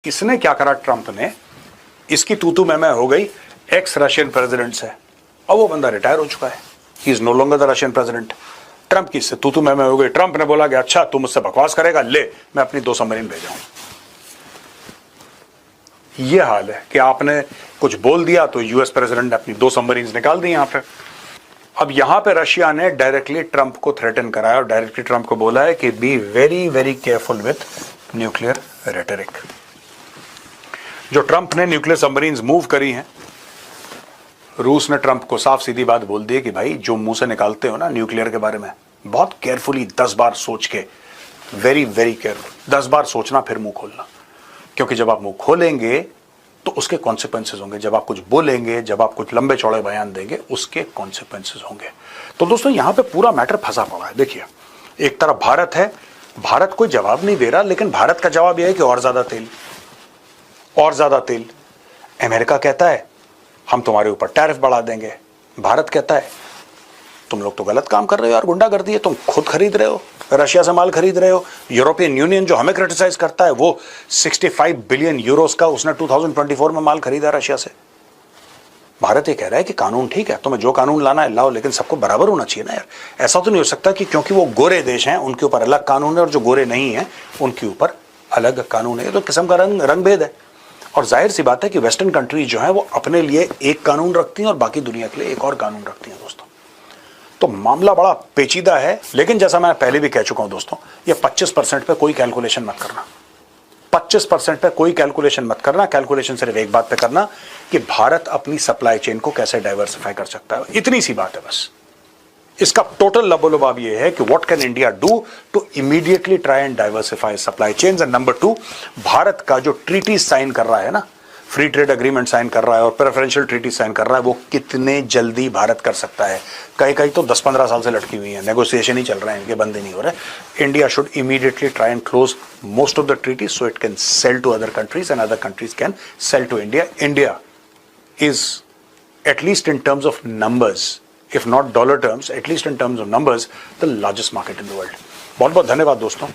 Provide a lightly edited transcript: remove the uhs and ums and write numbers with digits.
इसने क्या करा ट्रंप ने, इसकी तू मैं हो गई एक्स रशियन प्रेसिडेंट से। अब वो बंदा रिटायर हो चुका है, he is no longer the Russian president. Trump की इससे तू मैं हो गई। ट्रंप ने बोला कि अच्छा तू मुझसे बकवास करेगा, ले मैं अपनी 2 सबमरीन भेजाऊं। ये हाल है कि आपने कुछ बोल दिया तो यूएस प्रेसिडेंट ने अपनी 2 सबमरीन निकाल दी यहां पे। अब यहां पे रशिया ने डायरेक्टली ट्रंप को थ्रेटन कराया और डायरेक्टली ट्रंप को बोला है कि be very very careful with nuclear rhetoric. जो ट्रंप ने न्यूक्लियर सबमरीन्स मूव करी हैं, रूस ने ट्रंप को साफ सीधी बात बोल दी कि भाई जो मुंह से निकालते हो ना न्यूक्लियर के बारे में, बहुत केयरफुली 10 बार सोच के, वेरी वेरी केयरफुल 10 बार सोचना फिर मुंह खोलना, क्योंकि जब आप मुंह खोलेंगे तो उसके कॉन्सिक्वेंसेस होंगे। जब आप कुछ बोलेंगे, जब आप कुछ लंबे चौड़े बयान देंगे, उसके कॉन्सिक्वेंसेस होंगे। तो दोस्तों यहां पे पूरा मैटर फंसा पड़ा है। देखिए, एक तरफ भारत है, भारत कोई जवाब नहीं दे रहा, लेकिन भारत का जवाब यह है कि और ज्यादा तेल, और ज्यादा तेल। अमेरिका कहता है हम तुम्हारे ऊपर टैरिफ बढ़ा देंगे, भारत कहता है तुम लोग तो गलत काम कर रहे हो यार, गुंडागर्दी है, तुम खुद खरीद रहे हो, रशिया से माल खरीद रहे हो। यूरोपियन यूनियन जो हमें क्रिटिसाइज करता है, वो 65 बिलियन यूरोस का उसने 2024 में माल खरीदा रशिया से। भारत ये कह रहा है कि कानून ठीक है, तुम्हें जो कानून लाना है लाओ, लेकिन सबको बराबर होना चाहिए ना यार। ऐसा तो नहीं हो सकता कि क्योंकि वो गोरे देश हैं उनके ऊपर अलग कानून है और जो गोरे नहीं है उनके ऊपर अलग कानून है। तो किस्म का रंग भेद है। और जाहिर सी बात है कि वेस्टर्न कंट्रीज जो है वो अपने लिए एक कानून रखती हैं और बाकी दुनिया के लिए एक और कानून रखती हैं दोस्तों। तो मामला बड़ा पेचीदा है, लेकिन जैसा मैं पहले भी कह चुका हूं दोस्तों, ये 25% पे कोई कैलकुलेशन मत करना। 25% पे कोई कैलकुलेशन मत करना। कैलकुलेशन सिर्फ एक बात पे करना कि भारत अपनी सप्लाई चेन को कैसे डाइवर्सिफाई कर सकता है, इतनी सी बात है बस। इसका टोटल लबोलबाब ये है कि what can India do to immediately try and diversify supply chains. And number 2, Bharat का जो ट्रीटी साइन कर रहा है ना, फ्री ट्रेड एग्रीमेंट साइन कर रहा है और प्रेफरेंशियल ट्रीटी साइन कर रहा है, वो कितने जल्दी भारत कर सकता है। कई तो 10-15 साल से लटकी हुई है, नेगोशिएशन ही चल रहे हैं, इनके बंद नहीं हो रहे। India should immediately try and close most of the treaty so it can sell to other countries and other countries can sell to India. India is at least in terms of numbers, if not dollar terms, at least in terms of numbers, the largest market in the world. बहुत बहुत धन्यवाद दोस्तों।